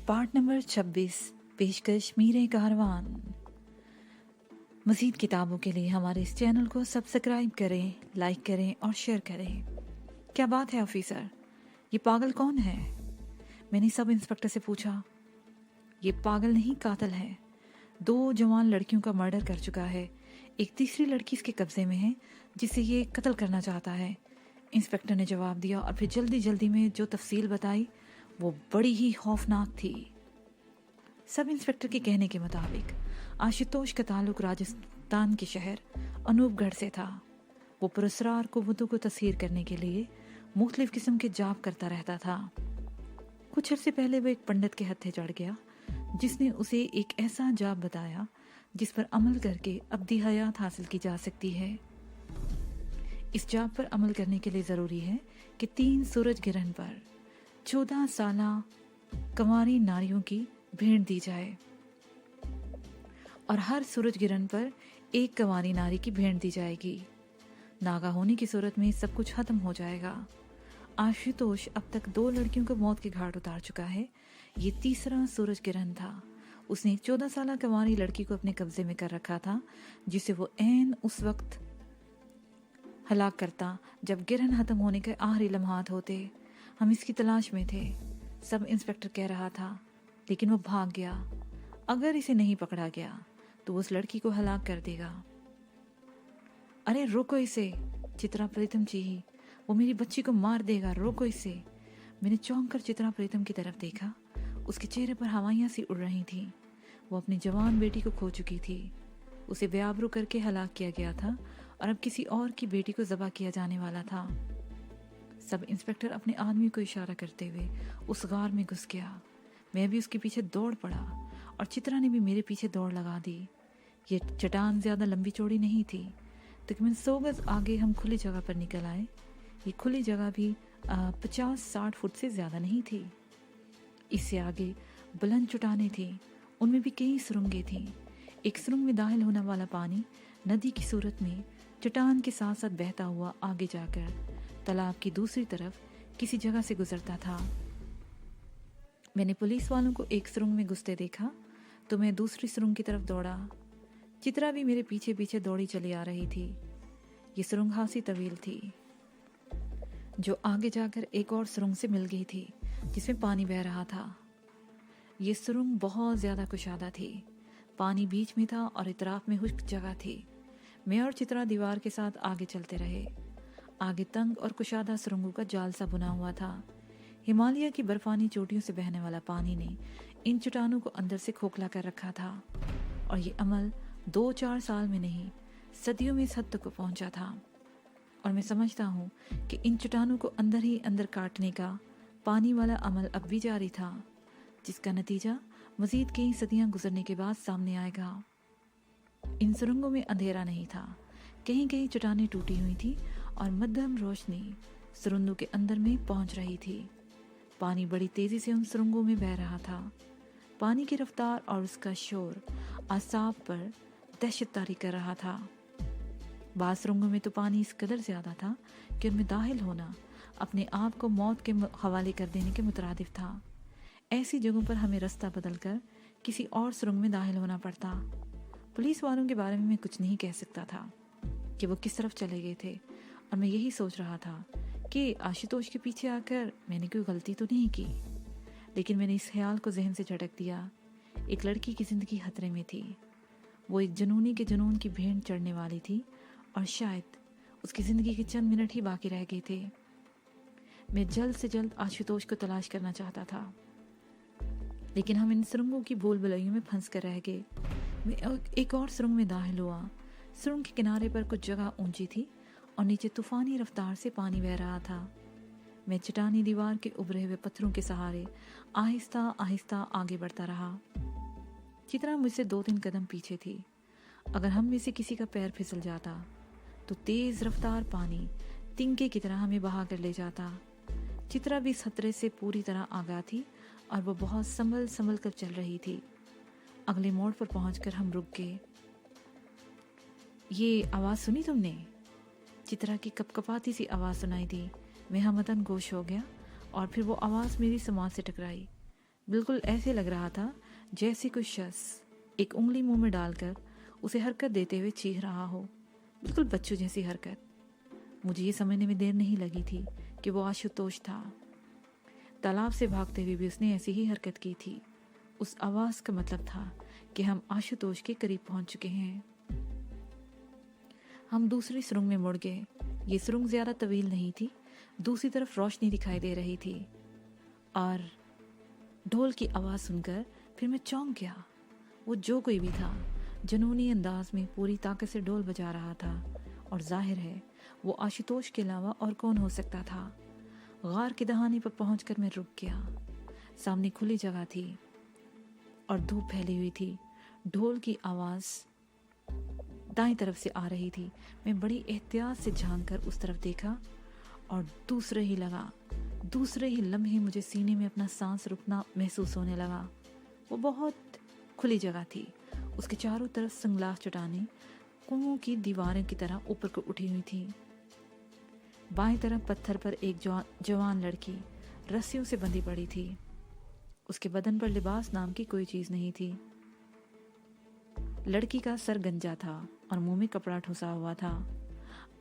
Part number 26, पेशकश मीरे कारवान। मज़ीद किताबों के लिए हमारे इस चैनल को सब्सक्राइब करें, लाइक करें और शेयर करें। क्या बात है ऑफिसर, ये पागल कौन है? मैंने सब इंस्पेक्टर से पूछा। ये पागल नहीं, कातिल है। 2 जवान लड़कियों का मर्डर कर चुका है। एक तीसरी लड़की इसके कब्जे में है जिसे ये कत्ल करना चाहता है, इंस्पेक्टर ने जवाब दिया। और फिर जल्दी जल्दी में जो तफसील बताई वो बड़ी ही खौफनाक थी। सब इंस्पेक्टर के कहने के मुताबिक आशुतोष का ताल्लुक राजस्थान के शहर अनूपगढ़ से था। वो पुरस्कार कुव्वतों को तस्हीर करने के लिए मुख्तलिफ किस्म के जाप करता रहता था। कुछ अर्से पहले वो एक पंडित के हत्थे चढ़ गया जिसने उसे एक ऐसा जाप बताया जिस पर अमल करके अब्दी हयात हासिल की जा सकती है। इस जाप पर अमल करने के लिए ज़रूरी है कि 3 सूरज ग्रहण पर 14 साला कंवारी नारियों की भेंट दी जाए और हर सूरज ग्रहण पर एक कंवारी नारी की भेंट दी जाएगी। नागा होने की सूरत में सब कुछ खत्म हो जाएगा। आशुतोष अब तक 2 लड़कियों को मौत के घाट उतार चुका है। ये तीसरा सूरज ग्रहण था। उसने एक 14 साला कंवारी लड़की को अपने कब्जे में कर रखा था जिसे वो ऐन उस वक्त हलाक करता जब ग्रहण खत्म होने के आखिरी लम्हात होते। हम इसकी तलाश में थे, सब इंस्पेक्टर कह रहा था, लेकिन वो भाग गया। अगर इसे नहीं पकड़ा गया तो उस लड़की को हलाक कर देगा। अरे रोको इसे, चित्रा प्रीतम चीही, वो मेरी बच्ची को मार देगा, रोको इसे। मैंने चौंक कर चित्रा प्रीतम की तरफ देखा। उसके चेहरे पर हवाइयाँ सी उड़ रही थी। वो अपनी जवान बेटी को खो चुकी थी। उसे बेआबरू करके हलाक किया गया था और अब किसी और की बेटी को ज़बह किया जाने वाला था। सब इंस्पेक्टर अपने आदमी को इशारा करते हुए उस गार में घुस गया। मैं भी उसके पीछे दौड़ पड़ा और चित्रा ने भी मेरे पीछे दौड़ लगा दी। ये चट्टान ज़्यादा लंबी चौड़ी नहीं थी। तकरीबन 100 गज आगे हम खुली जगह पर निकल आए। ये खुली जगह भी 50-60 फुट से ज़्यादा नहीं थी। इससे आगे बुलंद चट्टानें थी, उनमें भी कई सुरंगें थीं। एक सुरंग में दाखिल होने वाला पानी नदी की सूरत में चट्टान के साथ साथ बहता हुआ आगे जाकर तालाब की दूसरी तरफ किसी जगह से गुजरता था। मैंने पुलिस वालों को एक सुरंग में घुसते देखा तो मैं दूसरी सुरंग की तरफ दौड़ा। चित्रा भी मेरे पीछे पीछे दौड़ी चली आ रही थी। ये सुरंग खासी तवील थी जो आगे जाकर एक और सुरंग से मिल गई थी जिसमें पानी बह रहा था। ये सुरंग बहुत ज़्यादा कुशादा थी। पानी बीच में था और इतराफ में खुश्क जगह थी। मैं और चित्रा दीवार के साथ आगे चलते रहे। आगे तंग और कुशादा सुरंगों का जाल सा बुना हुआ था। हिमालय की बर्फानी चोटियों से बहने वाला पानी ने इन चट्टानों को अंदर से खोखला कर रखा था और ये अमल 2-4 साल में नहीं, सदियों में इस हद तक पहुंचा था। और मैं समझता हूँ कि इन चट्टानों को अंदर ही अंदर काटने का पानी वाला अमल अब भी जारी था, जिसका नतीजा मज़ीद कई सदियाँ गुजरने के बाद सामने आएगा। इन सुरंगों में अंधेरा नहीं था। कहीं कहीं चट्टानें टूटी हुई थी और मध्यम रोशनी सुरंगों के अंदर में पहुंच रही थी। पानी बड़ी तेजी से उन सुरंगों में बह रहा था। पानी की रफ्तार और उसका शोर आसाब पर दहशत तारी कर रहा था। बाद सुरंगों में तो पानी इस कदर ज़्यादा था कि उनमें दाखिल होना अपने आप को मौत के हवाले कर देने के मुतरादिफ था। ऐसी जगहों पर हमें रास्ता बदलकर किसी और सुरंग में दाखिल होना पड़ता। पुलिस वालों के बारे में मैं कुछ नहीं कह सकता था कि वो किस तरफ चले गए थे, और मैं यही सोच रहा था कि आशुतोष के पीछे आकर मैंने कोई गलती तो नहीं की। लेकिन मैंने इस ख्याल को जहन से झटक दिया, एक लड़की की ज़िंदगी खतरे में थी। वो एक जनूनी के जुनून की भेंट चढ़ने वाली थी और शायद उसकी ज़िंदगी के चंद मिनट ही बाकी रह गए थे। मैं जल्द से जल्द आशुतोष को तलाश करना चाहता था, लेकिन हम इन सुरंगों की भूल भुलैयों में फंस कर रह गए। मैं एक और सुरंग में दाखिल हुआ। सुरंग के किनारे पर कुछ जगह ऊंची थी और नीचे तूफानी रफ्तार से पानी बह रहा था। मैं चट्टानी दीवार के उभरे हुए पत्थरों के सहारे आहिस्ता आहिस्ता आगे बढ़ता रहा। चित्रा मुझसे 2-3 कदम पीछे थी। अगर हम में से किसी का पैर फिसल जाता तो तेज रफ्तार पानी तिनके की तरह हमें बहा कर ले जाता। चित्रा भी इस खतरे से पूरी तरह आगाह थी और वो बहुत संभल संभल कर चल रही थी। अगले मोड़ पर पहुंचकर हम रुक गए। ये आवाज़ सुनी तुमने? चित्रा की कपकपाती सी आवाज़ सुनाई दी। मैं हमतन गोश हो गया और फिर वो आवाज़ मेरी समाज से टकराई। बिल्कुल ऐसे लग रहा था जैसे कोई शख्स एक उंगली मुंह में डालकर उसे हरकत देते हुए चीख रहा हो, बिल्कुल बच्चों जैसी हरकत। मुझे ये समझने में देर नहीं लगी थी कि वो आशुतोष था। तालाब से भागते हुए भी उसने ऐसी ही हरकत की थी। उस आवाज़ का मतलब था कि हम आशुतोष के करीब पहुंच चुके हैं। हम दूसरी सुरंग में मुड़ गए। ये सुरंग ज़्यादा तवील नहीं थी। दूसरी तरफ रोशनी दिखाई दे रही थी और ढोल की आवाज़ सुनकर फिर मैं चौंक गया। वो जो कोई भी था जुनूनी अंदाज में पूरी ताकत से ढोल बजा रहा था और जाहिर है वो आशुतोष के अलावा और कौन हो सकता था। गार के दहाने पर पहुंचकर मैं रुक गया। सामने खुली जगह थी और धूप फैली हुई थी। ढोल की आवाज़ दाईं तरफ से आ रही थी। मैं बड़ी एहतियात से झांक कर उस तरफ देखा और दूसरे ही लम्हे मुझे सीने में अपना सांस रुकना महसूस होने लगा। वो बहुत खुली जगह थी। उसके चारों तरफ संगलास चट्टानें कुओं की दीवारों की तरह ऊपर को उठी हुई थी। बाएं तरफ पत्थर पर एक जवान लड़की रस्सियों से बंधी पड़ी थी। उसके बदन पर लिबास नाम की कोई चीज नहीं थी। लड़की का सर गंजा था और मुंह में कपड़ा ठुसा हुआ था।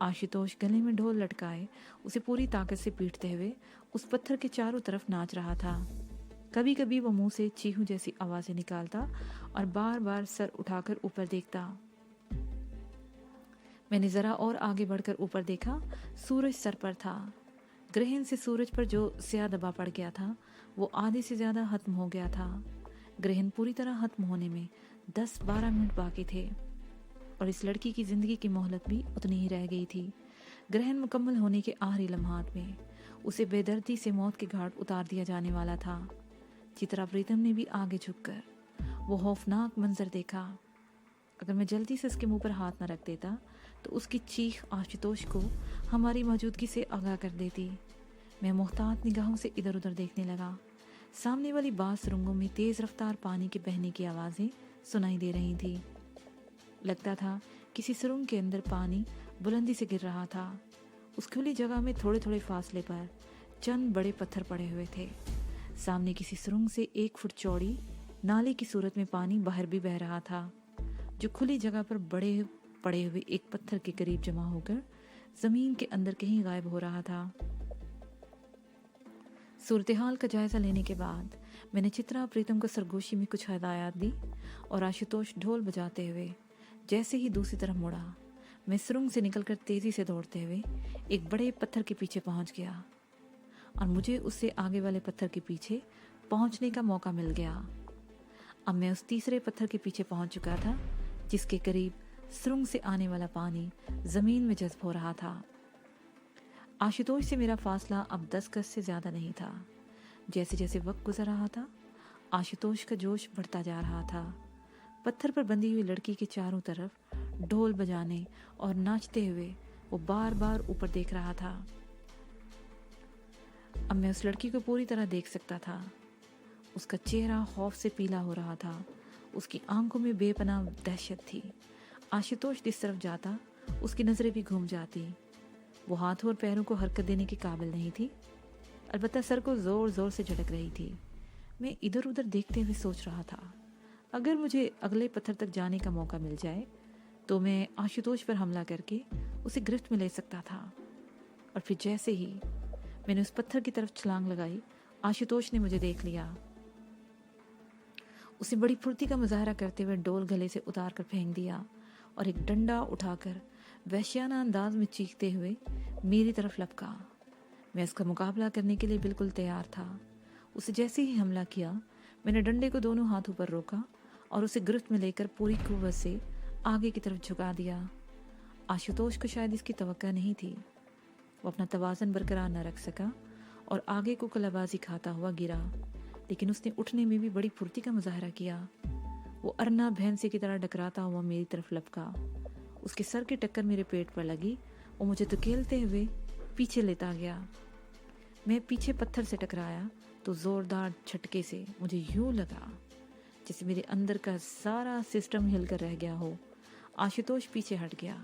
आशुतोष गले में ढोल लटकाए उसे पूरी ताकत से पीटते हुए उस पत्थर के चारों तरफ नाच रहा था। कभी कभी वो मुंह से चीहू जैसी आवाजें निकालता और बार बार सर उठाकर ऊपर देखता। मैंने जरा और आगे बढ़कर ऊपर देखा। सूरज सर पर था। ग्रहण से सूरज पर जो स्याह दबा पड़ गया था वो आधे से ज्यादा खत्म हो गया था। ग्रहण पूरी तरह खत्म होने में 10-12 मिनट बाकी थे और इस लड़की की जिंदगी की मोहलत भी उतनी ही रह गई थी। ग्रहण मुकम्मल होने के आखिरी लम्हात में उसे बेदर्दी से मौत के घाट उतार दिया जाने वाला था। चित्रा प्रीतम ने भी आगे झुककर वो खौफनाक मंजर देखा। अगर मैं जल्दी से उसके मुंह पर हाथ न रख देता तो उसकी चीख आशुतोष को हमारी मौजूदगी से आगाह कर देती। मैं मुहतात निगाहों से इधर उधर देखने लगा। सामने वाली बास सुरंगों में तेज रफ्तार पानी के बहने की आवाज़ें सुनाई दे रही थी। लगता था किसी सुरंग के अंदर पानी बुलंदी से गिर रहा था। उस खुली जगह में थोड़े थोड़े फासले पर चंद बड़े पत्थर पड़े हुए थे। सामने किसी सुरंग से 1 फुट चौड़ी नाले की सूरत में पानी बाहर भी बह रहा था, जो खुली जगह पर बड़े पड़े हुए एक पत्थर के करीब जमा होकर जमीन के अंदर कहीं गायब हो रहा था। सूरत-ए-हाल का जायजा लेने के बाद मैंने चित्रा प्रीतम को सरगोशी में कुछ हदायत दी और आशुतोष ढोल बजाते हुए जैसे ही दूसरी तरफ मुड़ा, मैं सुरंग से निकलकर तेजी से दौड़ते हुए एक बड़े पत्थर के पीछे पहुंच गया और मुझे उससे आगे वाले पत्थर के पीछे पहुंचने का मौका मिल गया। अब मैं उस तीसरे पत्थर के पीछे पहुंच चुका था जिसके करीब सुरंग से आने वाला पानी जमीन में जज्ब हो रहा था। आशुतोष से मेरा फासला अब 10 गज से ज्यादा नहीं था। जैसे जैसे वक्त गुजर रहा था आशुतोष का जोश बढ़ता जा रहा था। पत्थर पर बंधी हुई लड़की के चारों तरफ ढोल बजाने और नाचते हुए वो बार बार ऊपर देख रहा था। अब मैं उस लड़की को पूरी तरह देख सकता था। उसका चेहरा खौफ से पीला हो रहा था। उसकी आंखों में बेपनाह दहशत थी। आशुतोष जिस तरफ जाता उसकी नजरें भी घूम जाती। वो हाथों और पैरों को हरकत देने के काबिल नहीं थी, अलबत्ता सर को जोर जोर से झटक रही थी। मैं इधर उधर देखते हुए सोच रहा था, अगर मुझे अगले पत्थर तक जाने का मौका मिल जाए तो मैं आशुतोष पर हमला करके उसे गिरफ्त में ले सकता था। और फिर जैसे ही मैंने उस पत्थर की तरफ छलांग लगाई, आशुतोष ने मुझे देख लिया। उसे बड़ी फुर्ती का मुजाहरा करते हुए डोल गले से उतार कर फेंक दिया और एक डंडा उठाकर वहशियाना अंदाज में चीखते हुए मेरी तरफ लपका। मैं उसका मुकाबला करने के लिए बिल्कुल तैयार था। उसे जैसे ही हमला किया, मैंने डंडे को दोनों हाथों पर रोका और उसे गिरफ्त में लेकर पूरी कुव्वत से आगे की तरफ झुका दिया। आशुतोष को शायद इसकी तवक्का नहीं थी। वो अपना तवाज़न बरकरार न रख सका और आगे को कलाबाजी खाता हुआ गिरा, लेकिन उसने उठने में भी बड़ी फुर्ती का मुजाहरा किया। वो अरना भैंसे की तरह डकराता हुआ मेरी तरफ लपका। उसके सर की टक्कर मेरे पेट पर लगी। वो मुझे धकेलते हुए पीछे लेता गया। मैं पीछे पत्थर से टकराया तो जोरदार झटके से मुझे यूं लगा जैसे मेरे अंदर का सारा सिस्टम हिलकर रह गया हो। आशुतोष पीछे हट गया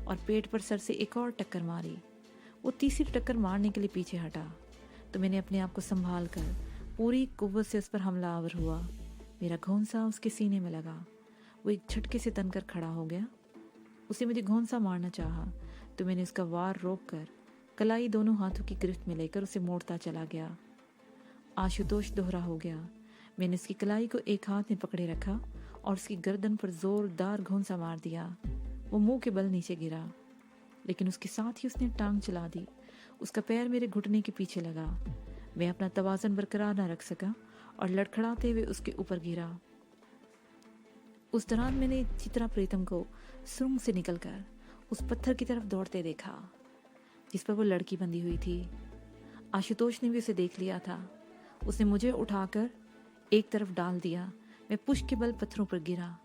और पेट पर सर से एक और टक्कर मारी। वो तीसरी टक्कर मारने के लिए पीछे हटा तो मैंने अपने आप को संभाल कर पूरी कुव्वत से उस पर हमलावर हुआ। मेरा घोंसा उसके सीने में लगा। वो एक झटके से तनकर खड़ा हो गया। उसे मुझे घोंसा मारना चाहा तो मैंने उसका वार रोककर कलाई दोनों हाथों की गिरफ्त में लेकर उसे मोड़ता चला गया। आशुतोष दोहरा हो गया। मैंने उसकी कलाई को एक हाथ में पकड़े रखा और उसकी गर्दन पर जोरदार घोंसा मार दिया। वो मुंह के बल नीचे गिरा, लेकिन उसके साथ ही उसने टांग चला दी। उसका पैर मेरे घुटने के पीछे लगा। मैं अपना तवाज़न बरकरार न रख सका और लड़खड़ाते हुए उसके ऊपर गिरा। उस दौरान मैंने चित्रा प्रीतम को सुरंग से निकलकर उस पत्थर की तरफ दौड़ते देखा जिस पर वो लड़की बंधी हुई थी। आशुतोष ने भी उसे देख लिया था। उसने मुझे उठाकर एक तरफ डाल दिया। मैं पुश के बल पत्थरों पर गिरा।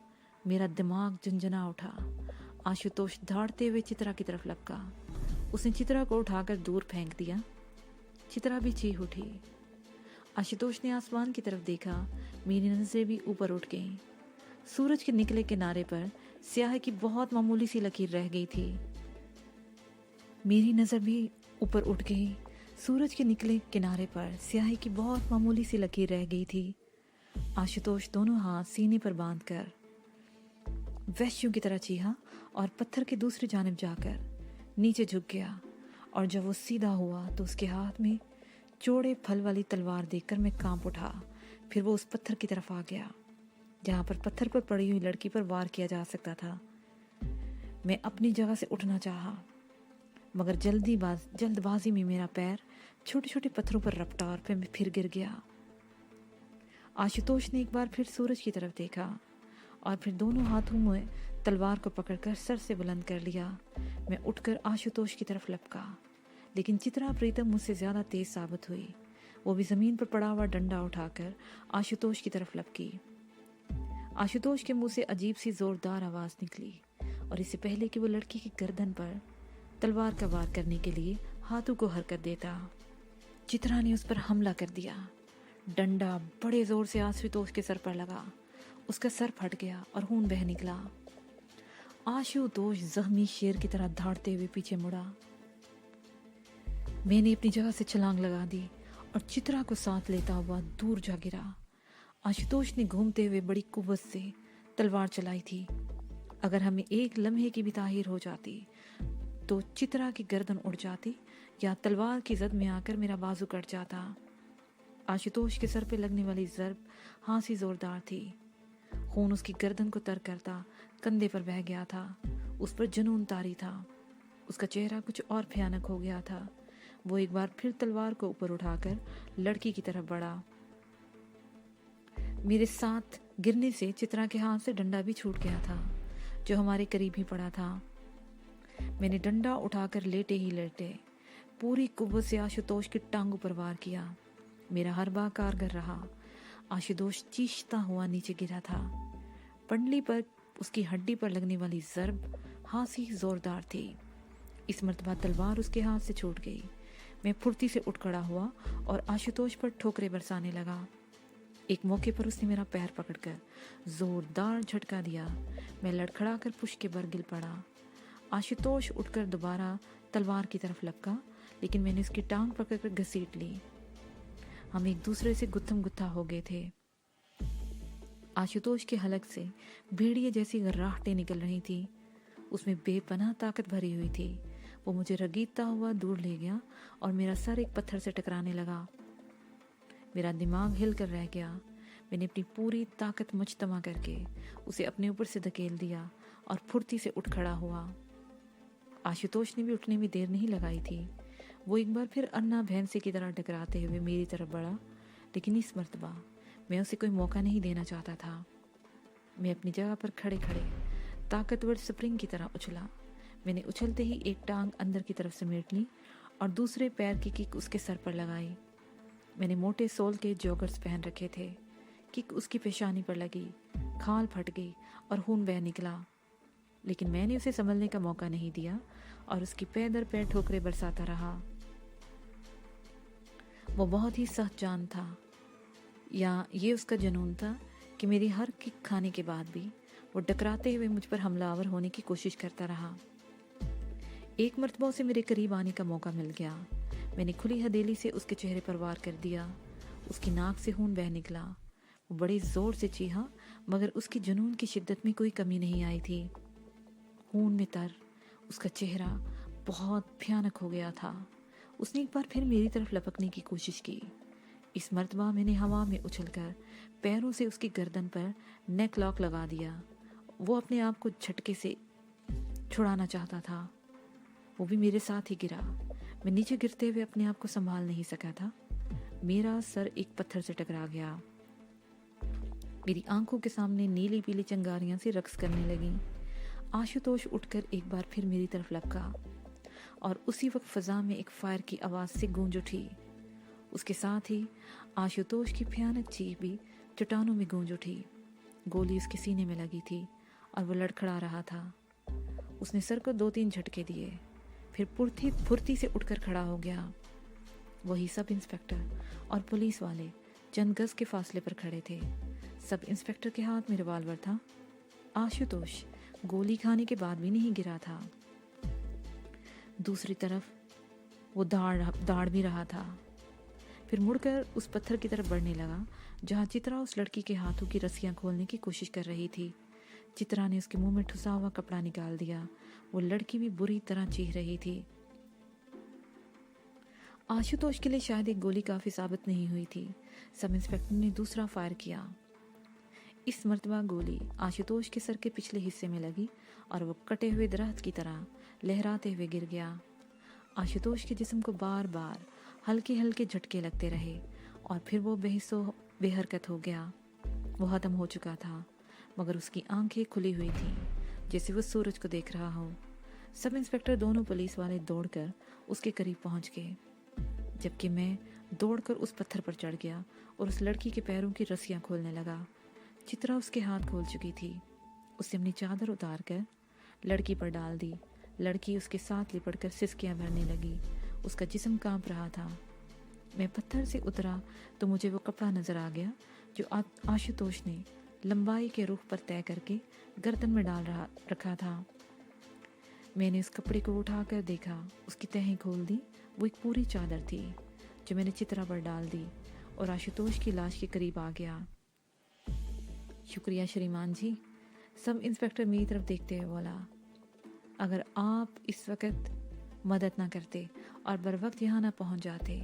मेरा दिमाग झंझना उठा। आशुतोष दौड़ते हुए चित्रा की तरफ लपका। उसने चित्रा को उठाकर दूर फेंक दिया। चित्रा भी चीख उठी। आशुतोष ने आसमान की तरफ देखा। मेरी नजरें भी ऊपर उठ गईं। सूरज के निकले किनारे पर स्याह की बहुत मामूली सी लकीर रह गई थी। मेरी नजर भी ऊपर उठ गई। सूरज के निकले किनारे पर स्याही की बहुत मामूली सी लकीर रह गई थी। आशुतोष दोनों हाथ सीने पर बांधकर वैश्यों की तरह चीहा और पत्थर के दूसरी जानिब जाकर नीचे झुक गया। और जब वो सीधा हुआ तो उसके हाथ में चौड़े फल वाली तलवार देखकर मैं कांप उठा। फिर वो उस पत्थर की तरफ आ गया जहाँ पर पत्थर पर पड़ी हुई लड़की पर वार किया जा सकता था। मैं अपनी जगह से उठना चाहा, मगर जल्दबाजी में मेरा पैर छोटे छोटे पत्थरों पर रपटा और फिर गिर गया। आशुतोष ने एक बार फिर सूरज की तरफ देखा और फिर दोनों हाथों में तलवार को पकड़कर सर से बुलंद कर लिया। मैं उठकर आशुतोष की तरफ लपका, लेकिन चित्रा प्रीतम मुझसे ज्यादा तेज साबित हुई। वो भी जमीन पर पड़ा हुआ डंडा उठाकर आशुतोष की तरफ लपकी। आशुतोष के मुंह से अजीब सी जोरदार आवाज निकली और इससे पहले कि वो लड़की की गर्दन पर तलवार का वार करने के लिए हाथों को हरकत देता, चित्रा ने उस पर हमला कर दिया। डंडा बड़े जोर से आशुतोष के सर पर लगा। उसका सर फट गया और खून बह निकला। आशुतोष जख्मी शेर की तरह दौड़ते हुए पीछे मुड़ा। मैंने अपनी जगह से छलांग लगा दी और चित्रा को साथ लेता हुआ दूर जा गिरा। आशुतोष ने घूमते हुए बड़ी कुव्वत से तलवार चलाई थी। अगर हमें एक लम्हे की भी ताहीर हो जाती तो चित्रा की गर्दन उड़ जाती या तलवार की जद में आकर मेरा बाजू कट जाता। आशुतोष के सर पे लगने वाली जर्ब हांसी जोरदार थी। खून उसकी गर्दन को तर करता कंधे पर बह गया था। उस पर जुनून तारी था। उसका चेहरा कुछ और भयानक हो गया था। वो एक बार फिर तलवार को ऊपर उठाकर लड़की की तरफ बढ़ा। मेरे साथ गिरने से चित्रा के हाथ से डंडा भी छूट गया था जो हमारे करीब ही पड़ा था। मैंने डंडा उठाकर लेटे ही लेटे पूरी कुव्वत से आशुतोष की टांगों पर वार किया। मेरा हरबा कारगर रहा। आशुतोष चीखता हुआ नीचे गिरा था। पंडली पर उसकी हड्डी पर लगने वाली जर्ब हांसी जोरदार थी। इस मर्तबा तलवार उसके हाथ से छूट गई। मैं फुर्ती से उठ खड़ा हुआ और आशुतोष पर ठोकरें बरसाने लगा। एक मौके पर उसने मेरा पैर पकड़कर जोरदार झटका दिया। मैं लड़खड़ा कर पुश के बल गिर पड़ा। आशुतोष उठकर दोबारा तलवार की तरफ लपका, लेकिन मैंने उसकी टांग पकड़कर घसीट ली। हम एक दूसरे से गुत्थम गुत्था हो गए थे। आशुतोष के हलक से भेड़िए जैसी गर्राहटें निकल रही थी। उसमें बेपनाह ताकत भरी हुई थी। वो मुझे रगीदता हुआ दूर ले गया और मेरा सर एक पत्थर से टकराने लगा। मेरा दिमाग हिल कर रह गया। मैंने अपनी पूरी ताकत मुजतमा करके उसे अपने ऊपर से धकेल दिया और फुर्ती से उठ खड़ा हुआ। आशुतोष ने भी उठने में देर नहीं लगाई थी। वो एक बार फिर अन्ना भैंसे की तरह टकराते हुए मेरी तरफ बढ़ा, लेकिन इस मर्तबा मैं उसे कोई मौका नहीं देना चाहता था। मैं अपनी जगह पर खड़े खड़े ताकतवर स्प्रिंग की तरह उछला। मैंने उछलते ही एक टांग अंदर की तरफ समेट ली और दूसरे पैर की किक उसके सर पर लगाई। मैंने मोटे सोल के जॉगर्स पहन रखे थे। किक उसकी पेशानी पर लगी, खाल फट गई और खून बह निकला, लेकिन मैंने उसे संभलने का मौका नहीं दिया और उसकी पैर दर पैर ठोकरें बरसाता रहा। वो बहुत ही सख्त जान था, या ये उसका जुनून था कि मेरी हर किक खाने के बाद भी वो डकराते हुए मुझ पर हमलावर होने की कोशिश करता रहा। एक मर्तबा उसे मेरे करीब आने का मौका मिल गया। मैंने खुली हथेली से उसके चेहरे पर वार कर दिया। उसकी नाक से खून बह निकला। वो बड़े जोर से चीखा, मगर उसकी जुनून की शिद्दत में कोई कमी नहीं आई थी। खून में तर उसका चेहरा बहुत भयानक हो गया था। उसने एक बार फिर मेरी तरफ लपकने की कोशिश की। इस मर्तबा मैंने हवा में उछलकर पैरों से उसकी गर्दन पर नेक लॉक लगा दिया। वो अपने आप को झटके से छुड़ाना चाहता था। वो भी मेरे साथ ही गिरा। मैं नीचे गिरते हुए अपने आप को संभाल नहीं सका था। मेरा सर एक पत्थर से टकरा गया। मेरी आंखों के सामने नीली पीली चिंगारियां सी रक्स करने लगीं। आशुतोष उठकर एक बार फिर मेरी तरफ लपका और उसी वक्त फजा में एक फायर की आवाज से गूंज उठी। उसके साथ ही आशुतोष की भयानक चीख भी चट्टानों में गूंज उठी। गोली उसके सीने में लगी थी और वो लड़खड़ा रहा था। उसने सर को 2-3 झटके दिए, फिर फुर्ती से उठकर खड़ा हो गया। वही सब इंस्पेक्टर और पुलिस वाले चंद गज के फासले पर खड़े थे। सब इंस्पेक्टर के हाथ में रिवॉल्वर था। आशुतोष गोली खाने के बाद भी नहीं गिरा था। दूसरी तरफ वो दाड़ भी रहा था। फिर मुड़कर उस पत्थर की तरफ बढ़ने लगा जहां चित्रा उस लड़की के हाथों की रस्सियां खोलने की कोशिश कर रही थी। चित्रा ने उसके मुंह में ठुसा हुआ कपड़ा निकाल दिया। वो लड़की भी बुरी तरह चीख रही थी। आशुतोष के लिए शायद एक गोली काफी साबित नहीं हुई थी। सब इंस्पेक्टर ने दूसरा फायर किया। इस मर्तबा गोली आशुतोष के सर के पिछले हिस्से में लगी और वो कटे हुए दरख्त की तरह लहराते हुए गिर गया। आशुतोष के जिस्म को बार बार हल्के हल्के झटके लगते रहे और फिर वो बेहिस्सो बेहरकत हो गया। वो खत्म हो चुका था, मगर उसकी आंखें खुली हुई थीं, जैसे वो सूरज को देख रहा हो। सब इंस्पेक्टर दोनों पुलिस वाले दौड़कर उसके करीब पहुंच गए, जबकि मैं दौड़कर उस पत्थर पर चढ़ गया और उस लड़की के पैरों की रस्सियां खोलने लगा। चित्रा उसके हाथ खोल चुकी थी। उसने अपनी चादर उतार कर लड़की पर डाल दी। लड़की उसके साथ लिपटकर सिसकियां भरने लगी। उसका जिस्म कांप रहा था। मैं पत्थर से उतरा तो मुझे वो कपड़ा नजर आ गया जो आशुतोष ने लंबाई के रुख पर तय करके गर्दन में रखा था। मैंने उस कपड़े को उठाकर देखा। उसकी तहें खोल दी। वो एक पूरी चादर थी जो मैंने चित्रा पर डाल दी और आशुतोष की लाश के करीब आ गया। शुक्रिया श्रीमान जी, सब इंस्पेक्टर मेरी तरफ देखते हुए बोला। अगर आप इस वक्त मदद ना करते और बर वक्त यहाँ ना पहुँच जाते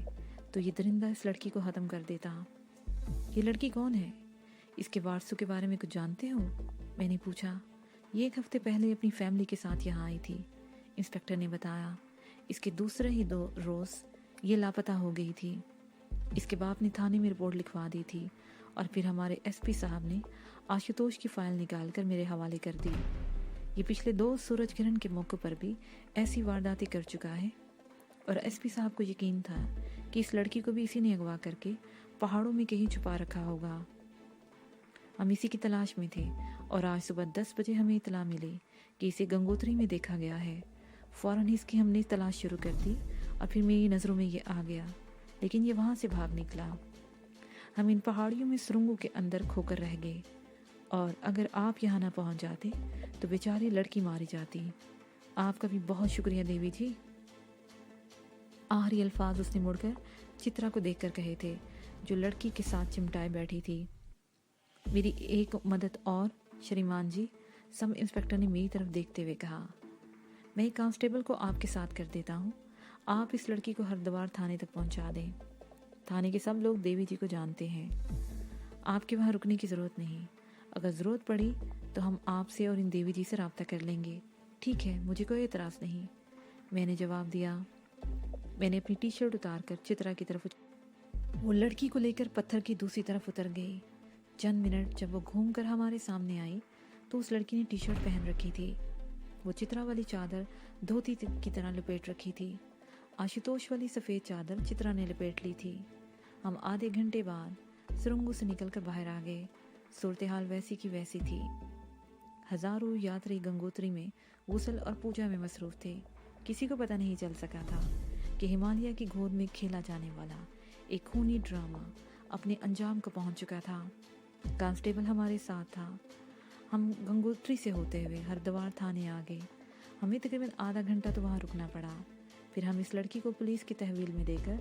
तो ये दरिंदा इस लड़की को ख़त्म कर देता। ये लड़की कौन है? इसके वारसों के बारे में कुछ जानते हो? मैंने पूछा। ये 1 हफ्ते पहले अपनी फैमिली के साथ यहाँ आई थी, इंस्पेक्टर ने बताया। इसके दूसरे ही 2 रोज़ ये लापता हो गई थी। इसके बाप ने थाने में रिपोर्ट लिखवा दी थी और फिर हमारे एसपी साहब ने आशुतोष की फाइल निकालकर मेरे हवाले कर दी। ये पिछले 2 सूरज ग्रहण के मौके पर भी ऐसी वारदातें कर चुका है और एसपी साहब को यकीन था कि इस लड़की को भी इसी ने अगवा करके पहाड़ों में कहीं छुपा रखा होगा। हम इसी की तलाश में थे और आज सुबह 10 बजे हमें इतला मिली कि इसे गंगोत्री में देखा गया है। फौरन ही इसकी हमने तलाश शुरू कर दी और फिर मेरी नज़रों में ये आ गया, लेकिन ये वहाँ से भाग निकला। हम इन पहाड़ियों में सुरंगों के अंदर खोकर रह गए और अगर आप यहाँ ना पहुँच जाते तो बेचारी लड़की मारी जाती। आपका भी बहुत शुक्रिया देवी जी। आखिरी अल्फाज उसने मुड़कर चित्रा को देखकर कहे थे, जो लड़की के साथ चिमटाए बैठी थी। मेरी एक मदद और श्रीमान जी, सब इंस्पेक्टर ने मेरी तरफ देखते हुए कहा। मैं एक कांस्टेबल को आपके साथ कर देता हूँ। आप इस लड़की को हरिद्वार थाने तक पहुँचा दें। थाने के सब लोग देवी जी को जानते हैं। आपके वहाँ रुकने की ज़रूरत नहीं। अगर ज़रूरत पड़ी तो हम आपसे और इन देवी जी से रब्ता कर लेंगे। ठीक है, मुझे कोई एतराज़ नहीं, मैंने जवाब दिया। मैंने अपनी टी-शर्ट उतार कर चित्रा की तरफ वो लड़की को लेकर पत्थर की दूसरी तरफ उतर गई। चंद मिनट जब वो घूमकर हमारे सामने आई तो उस लड़की ने टी-शर्ट पहन रखी थी। वो चित्रा वाली चादर धोती की तरह लपेट रखी थी। आशुतोष वाली सफ़ेद चादर चित्रा ने लपेट ली थी। हम आधे घंटे बाद सुरंगों से निकलकर बाहर आ गए। सूरत हाल वैसी की वैसी थी। हजारों यात्री गंगोत्री में गुस्ल और पूजा में मसरूफ थे। किसी को पता नहीं चल सका था कि हिमालय की गोद में खेला जाने वाला एक खूनी ड्रामा अपने अंजाम को पहुंच चुका था। कांस्टेबल हमारे साथ था। हम गंगोत्री से होते हुए हरिद्वार थाने आ गए। हमें तकरीबन आधा घंटा तो वहाँ रुकना पड़ा। फिर हम इस लड़की को पुलिस की तहवील में देकर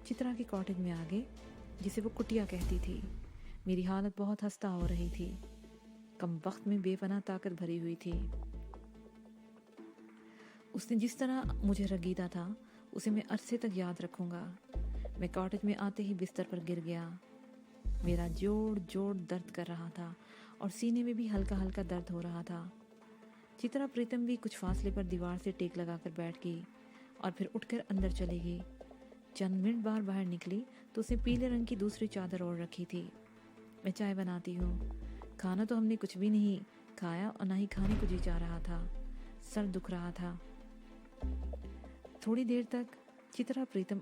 चित्रा के कॉटेज में आ गए, जिसे वो कुटिया कहती थी। मेरी हालत बहुत खस्ता हो रही थी। कम वक्त में बेपनाह ताकत भरी हुई थी। उसने जिस तरह मुझे रगीदा था उसे मैं अरसे तक याद रखूंगा। मैं कॉटेज में आते ही बिस्तर पर गिर गया। मेरा जोड़ जोड़ दर्द कर रहा था और सीने में भी हल्का हल्का दर्द हो रहा था। चित्रा प्रीतम भी कुछ फासले पर दीवार से टेक लगाकर बैठ गई और फिर उठकर अंदर चली गई। चंद मिनट बाद बाहर निकली तो उसने पीले रंग की दूसरी चादर ओढ़ रखी थी। मैं चाय बनाती हूँ। खाना तो हमने कुछ भी नहीं खाया और ना ही खाने को जी जा रहा था। सर दुख रहा था। थोड़ी देर तक चित्रा प्रीतम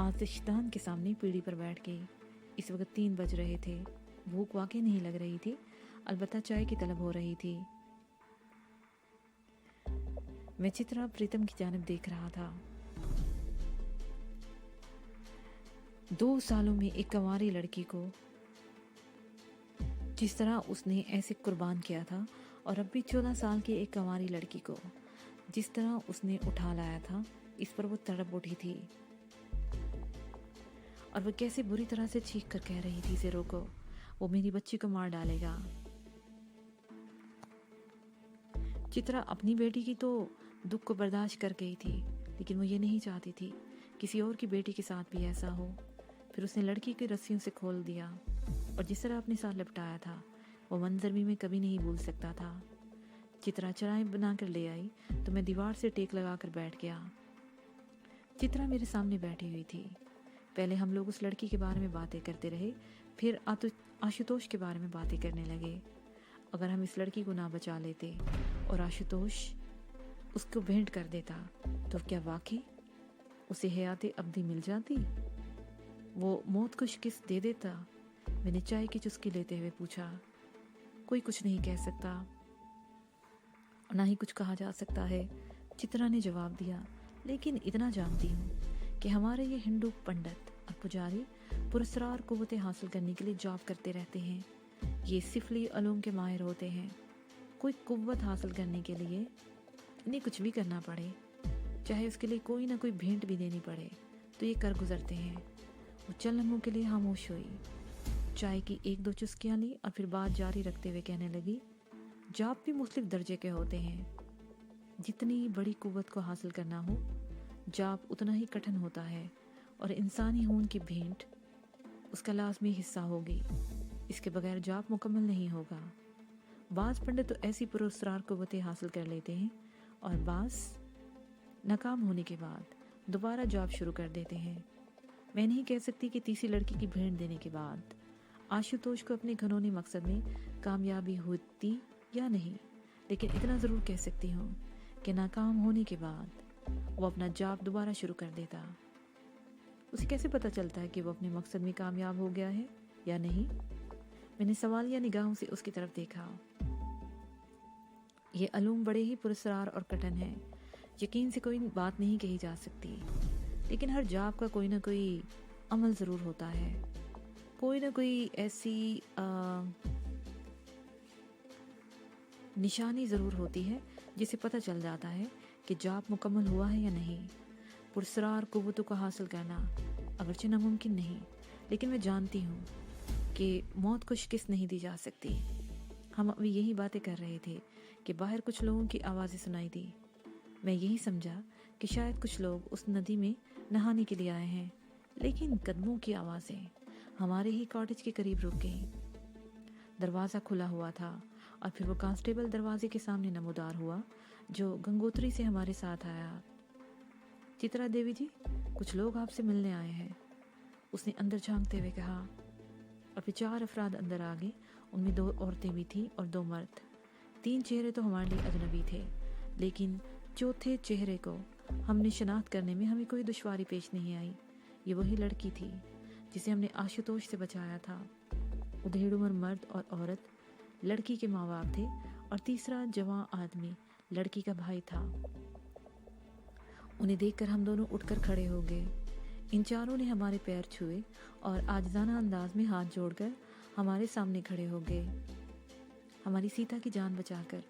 आतिशदान के सामने पीढ़ी पर बैठ गई। इस वक्त 3 बज रहे थे। भूख वाकई नहीं लग रही थी, अलबत्ता चाय की तलब हो रही थी। मैं चित्रा प्रीतम की जानिब देख रहा था। 2 सालों में एक कंवारी लड़की को जिस तरह उसने ऐसे कुर्बान किया था, और अब भी 14 साल की एक कंवारी लड़की को जिस तरह उसने उठा लाया था, इस पर वो तड़प उठी थी। और वो कैसे बुरी तरह से चीख कर कह रही थी, इसे रोको, वो मेरी बच्ची को मार डालेगा। चित्रा अपनी बेटी की तो दुख को बर्दाश्त कर गई थी, लेकिन वो ये नहीं चाहती थी किसी और की बेटी के साथ भी ऐसा हो। फिर उसने लड़की की रस्सियों से खोल दिया और जिस तरह अपने साथ लपटाया था, वो मंजर भी मैं कभी नहीं भूल सकता था। चित्रा चाय बनाकर ले आई तो मैं दीवार से टेक लगाकर बैठ गया। चित्रा मेरे सामने बैठी हुई थी। पहले हम लोग उस लड़की के बारे में बातें करते रहे, फिर आशुतोष के बारे में बातें करने लगे। अगर हम इस लड़की को ना बचा लेते और आशुतोष उसको भेंट कर देता, तो क्या वाकई उसे हयाते अब्दी मिल जाती? वो मौत को शिकस्त दे देता? मैंने चाय की चुस्की लेते हुए पूछा। कोई कुछ नहीं कह सकता, ना ही कुछ कहा जा सकता है, चित्रा ने जवाब दिया। लेकिन इतना जानती हूँ कि हमारे ये हिंदू पंडित और पुजारी पुरस्कार कुव्वतें हासिल करने के लिए जॉब करते रहते हैं। ये सिफली अलूम के माहिर होते हैं। कोई कुव्वत हासिल करने के लिए इन्हें कुछ भी करना पड़े, चाहे उसके लिए कोई ना कोई भेंट भी देनी पड़े, तो ये कर गुजरते हैं। वो चंद लम्हों के लिए खामोश हुई, चाय की 1-2 चुस्कियाँ ली और फिर बात जारी रखते हुए कहने लगी, जॉब भी मुख्तलिफ दर्जे के होते हैं। जितनी बड़ी कुव्वत को हासिल करना हो, जॉब उतना ही कठिन होता है, और इंसानी खून की भेंट उसका लाजमी हिस्सा होगी। इसके बगैर जॉब मुकम्मल नहीं होगा। बाज़ पंडित तो ऐसी पुरस्कार कुव्वतें हासिल कर लेते हैं और बाज़ नाकाम होने के बाद दोबारा जॉब शुरू कर देते हैं। मैं नहीं कह सकती कि तीसरी लड़की की भेंट देने के बाद आशुतोष को अपने घनौने मकसद में कामयाबी होती या नहीं, लेकिन इतना ज़रूर कह सकती हूँ कि नाकाम होने के बाद वो अपना जॉब दोबारा शुरू कर देता। उसे कैसे पता चलता है कि वो अपने मकसद में कामयाब हो गया है या नहीं? मैंने सवालिया निगाहों से उसकी तरफ देखा। ये अलूम बड़े ही पुरस्कार और कठिन है, यकीन से कोई बात नहीं कही जा सकती, लेकिन हर जॉब का कोई ना कोई अमल ज़रूर होता है, कोई ना कोई ऐसी निशानी ज़रूर होती है जिसे पता चल जाता है कि जॉब मुकम्मल हुआ है या नहीं। पुरस्कार कुव्वतों को हासिल करना अगरचे नामुमकिन नहीं, लेकिन मैं जानती हूँ कि मौत को शिकस्त नहीं दी जा सकती। हम अभी यही बातें कर रहे थे कि बाहर कुछ लोगों की आवाज़ें सुनाई दी। मैं यही समझा कि शायद कुछ लोग उस नदी में नहाने के लिए आए हैं, लेकिन कदमों की आवाज़ें हमारे ही कॉटेज के करीब रुक गई। दरवाज़ा खुला हुआ था और फिर वो कांस्टेबल दरवाजे के सामने नमूदार हुआ जो गंगोत्री से हमारे साथ आया। चित्रा देवी जी, कुछ लोग आपसे मिलने आए हैं, उसने अंदर झांकते हुए कहा। और फिर 4 अफराद अंदर आ गए। उनमें 2 औरतें भी थीं और 2 मर्द। 3 चेहरे तो हमारे लिए अजनबी थे, लेकिन चौथे चेहरे को हमने शनाख्त करने में हमें कोई दुश्वारी पेश नहीं आई। ये वही लड़की थी जिसे हमने आशुतोष से बचाया था। उधेड़ उम्र मर्द और औरत लड़की के माँ बाप थे और तीसरा जवान आदमी लड़की का भाई था। उन्हें देखकर हम दोनों उठकर खड़े हो गए। इन चारों ने हमारे पैर छुए और आजिज़ाना अंदाज में हाथ जोड़कर हमारे सामने खड़े हो गए। हमारी सीता की जान बचाकर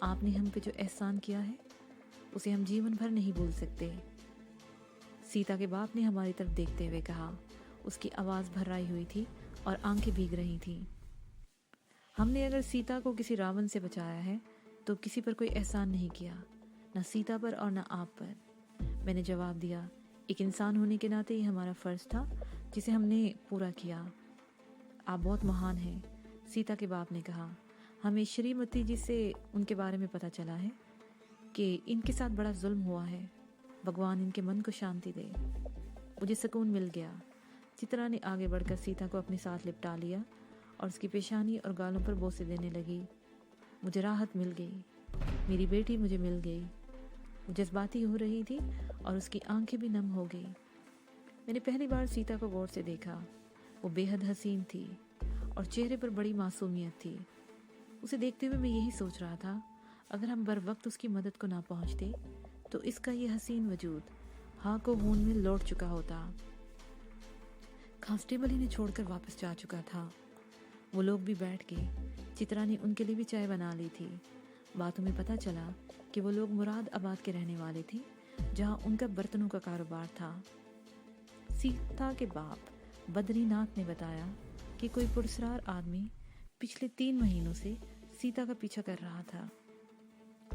आपने हम पे जो एहसान किया है उसे हम जीवन भर नहीं भूल सकते। सीता के बाप ने हमारी तरफ देखते हुए कहा। उसकी आवाज़ भर्राई हुई थी और आंखें भीग रही थीं। हमने अगर सीता को किसी रावण से बचाया है तो किसी पर कोई एहसान नहीं किया, न सीता पर और न आप पर। मैंने जवाब दिया, एक इंसान होने के नाते ये हमारा फ़र्ज़ था जिसे हमने पूरा किया। आप बहुत महान हैं, सीता के बाप ने कहा। हमें श्रीमती जी से उनके बारे में पता चला है कि इनके साथ बड़ा जुल्म हुआ है। भगवान इनके मन को शांति दे। मुझे सुकून मिल गया। चित्रा ने आगे बढ़कर सीता को अपने साथ लिपटा लिया और उसकी पेशानी और गालों पर बोसे देने लगी। मुझे राहत मिल गई। मेरी बेटी मुझे मिल गई। वो जज्बाती हो रही थी और उसकी आंखें भी नम हो गई। मैंने पहली बार सीता को गौर से देखा। वो बेहद हसीन थी और चेहरे पर बड़ी मासूमियत थी। उसे देखते हुए मैं यही सोच रहा था, अगर हम बर वक्त उसकी मदद को ना पहुंचते तो इसका ये हसीन वजूद हाँ को हून में लौट चुका होता। कांस्टेबल इन्हें छोड़कर वापस जा चुका था। वो लोग भी बैठ गए। चित्रा ने उनके लिए भी चाय बना ली थी। बातों में पता चला कि वो लोग मुरादाबाद के रहने वाले थे, जहां उनका बर्तनों का कारोबार था। सीता के बाप बद्रीनाथ ने बताया कि कोई पुरस्कार आदमी पिछले 3 महीनों से सीता का पीछा कर रहा था।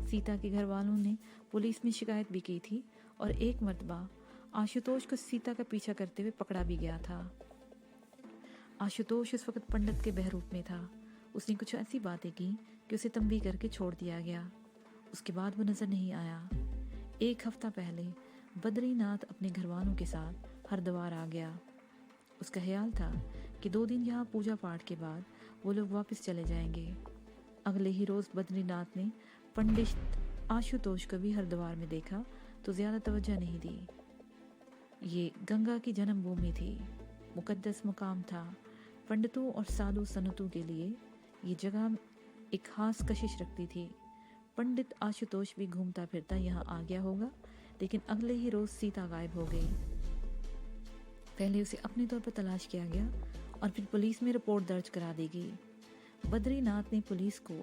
सीता के घर वालों ने पुलिस में शिकायत भी की थी और एक मर्तबा आशुतोष को सीता का पीछा करते हुए पकड़ा भी गया था। आशुतोष उस वक्त पंडित के बहरूप में था। उसने कुछ ऐसी बातें की कि उसे तंबी करके छोड़ दिया गया। उसके बाद वो नजर नहीं आया। 1 हफ्ता पहले बद्रीनाथ अपने घरवालों के साथ हरिद्वार आ गया। उसका ख्याल था कि 2 दिन यहाँ पूजा पाठ के बाद वो लोग वापस चले जाएंगे। अगले ही रोज बद्रीनाथ ने पंडित आशुतोष को भी हरिद्वार में देखा तो ज्यादा तवज्जो नहीं दी। ये गंगा की जन्मभूमि थी, मुकद्दस मुकाम था। पंडितों और साधु संतों के लिए ये जगह एक खास कशिश रखती थी। पंडित आशुतोष भी घूमता फिरता यहाँ आ गया होगा, लेकिन अगले ही रोज सीता गायब हो गई। पहले उसे अपने तौर पर तलाश किया गया और फिर पुलिस में रिपोर्ट दर्ज करा दी गई। बद्रीनाथ ने पुलिस को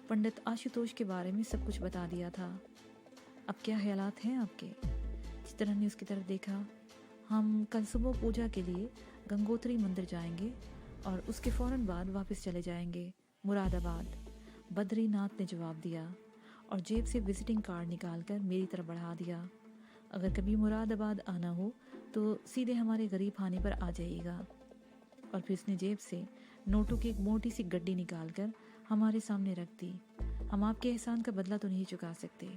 पंडित आशुतोष के बारे में सब कुछ बता दिया था। अब क्या ख्यालात हैं आपके? चित्रा ने उसकी तरफ देखा। हम कल सुबह पूजा के लिए गंगोत्री मंदिर जाएंगे और उसके फौरन बाद वापस चले जाएंगे मुरादाबाद। बद्रीनाथ ने जवाब दिया और जेब से विजिटिंग कार्ड निकालकर मेरी तरफ बढ़ा दिया। अगर कभी मुरादाबाद आना हो तो सीधे हमारे गरीब खाने पर आ जाइएगा। और फिर उसने जेब से नोटों की एक मोटी सी गड्डी निकालकर हमारे सामने रख दी। हम आपके एहसान का बदला तो नहीं चुका सकते,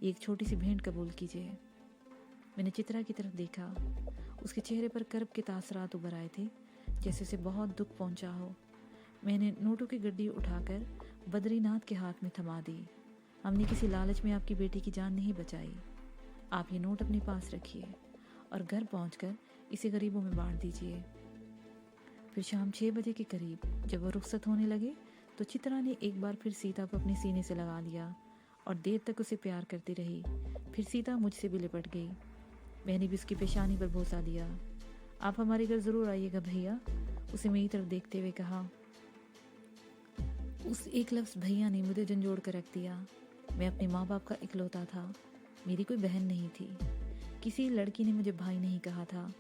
एक छोटी सी भेंट कबूल कीजिए। मैंने चित्रा की तरफ देखा। उसके चेहरे पर कर्ब के तासरात उभर आए थे, जैसे उसे बहुत दुख पहुंचा हो। मैंने नोटों की गड्डी उठाकर बद्रीनाथ के हाथ में थमा दी। हमने किसी लालच में आपकी बेटी की जान नहीं बचाई। आप ये नोट अपने पास रखिए और घर पहुंचकर इसे गरीबों में बांट दीजिए। फिर शाम 6 बजे के करीब जब वो रुखसत होने लगे तो चित्रा ने एक बार फिर सीता को अपने सीने से लगा लिया और देर तक उसे प्यार करती रही। फिर सीता मुझसे भी लिपट गई। मैंने भी उसकी पेशानी पर बोसा दिया। आप हमारे घर ज़रूर आइएगा भैया, उसे मेरी तरफ देखते हुए कहा। उस एक लफ्ज़ भैया ने मुझे झंझोड़ कर रख दिया। मैं अपने माँ बाप का इकलौता था। मेरी कोई बहन नहीं थी। किसी लड़की ने मुझे भाई नहीं कहा था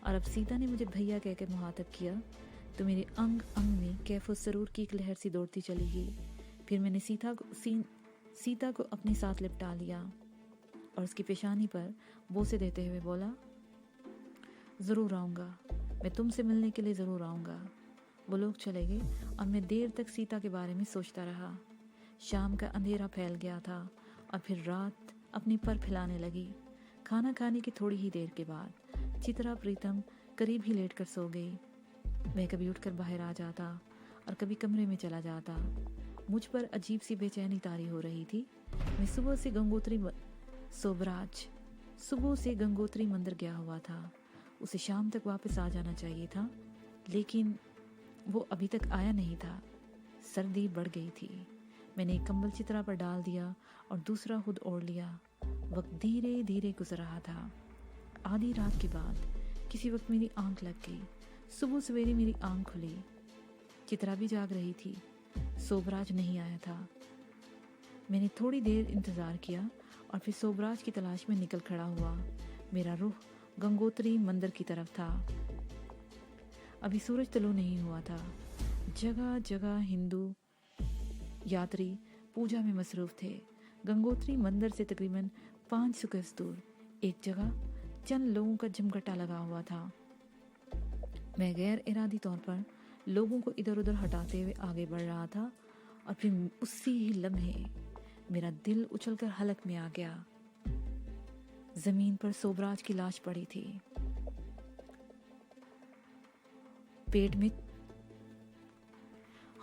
और अब सीता ने मुझे भैया कहकर मुहातब किया तो मेरे अंग अंग में कैफो सरूर की एक लहर सी दौड़ती चली गई। फिर मैंने सीता को अपने साथ लिपटा लिया और उसकी पेशानी पर बोसे देते हुए बोला, ज़रूर आऊँगा, मैं तुमसे मिलने के लिए ज़रूर आऊँगा। वो लोग चले गए और मैं देर तक सीता के बारे में सोचता रहा। शाम का अंधेरा फैल गया था और फिर रात अपनी पर फैलाने लगी। खाना खाने की थोड़ी ही देर के बाद चित्रा प्रीतम करीब ही लेट कर सो गई। मैं कभी उठकर बाहर आ जाता और कभी कमरे में चला जाता। मुझ पर अजीब सी बेचैनी तारी हो रही थी। मैं सुबह से गंगोत्री मंदिर गया हुआ था। उसे शाम तक वापस आ जाना चाहिए था, लेकिन वो अभी तक आया नहीं था। सर्दी बढ़ गई थी। मैंने एक कंबल चित्रा पर डाल दिया और दूसरा खुद ओढ़ लिया। वक्त धीरे धीरे गुजर रहा था। आधी रात के बाद किसी वक्त मेरी आंख लग गई। सुबह सवेरे मेरी आंख खुली। चित्रा भी जाग रही थी। सोबराज नहीं आया था। मैंने थोड़ी देर इंतज़ार किया और फिर सोबराज की तलाश में निकल खड़ा हुआ। मेरा रुख गंगोत्री मंदिर की तरफ था। अभी सूरज तलो नहीं हुआ था। जगह जगह हिंदू यात्री पूजा में मसरूफ थे। गंगोत्री मंदिर से तकरीबन 500 गज दूर एक जगह चंद लोगों का जमघटा लगा हुआ था। मैं गैर इरादी तौर पर लोगों को इधर उधर हटाते हुए आगे बढ़ रहा था और फिर उसी ही लम्हे मेरा दिल उछलकर हलक में आ गया। जमीन पर सोबराज की लाश पड़ी थी। पेट में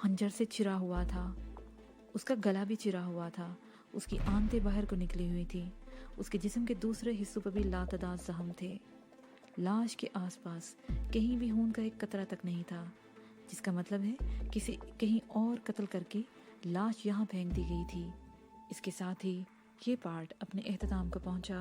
खंजर से चिरा हुआ था। उसका गला भी चिरा हुआ था। उसकी आंतें बाहर को निकली हुई थी। उसके जिस्म के दूसरे हिस्सों पर भी लातदार जख्म थे। लाश के आसपास कहीं भी खून का एक कतरा तक नहीं था, जिसका मतलब है किसी कहीं और कत्ल करके लाश यहाँ फेंक दी गई थी। इसके साथ ही ये पार्ट अपने अख्ताम को पहुंचा।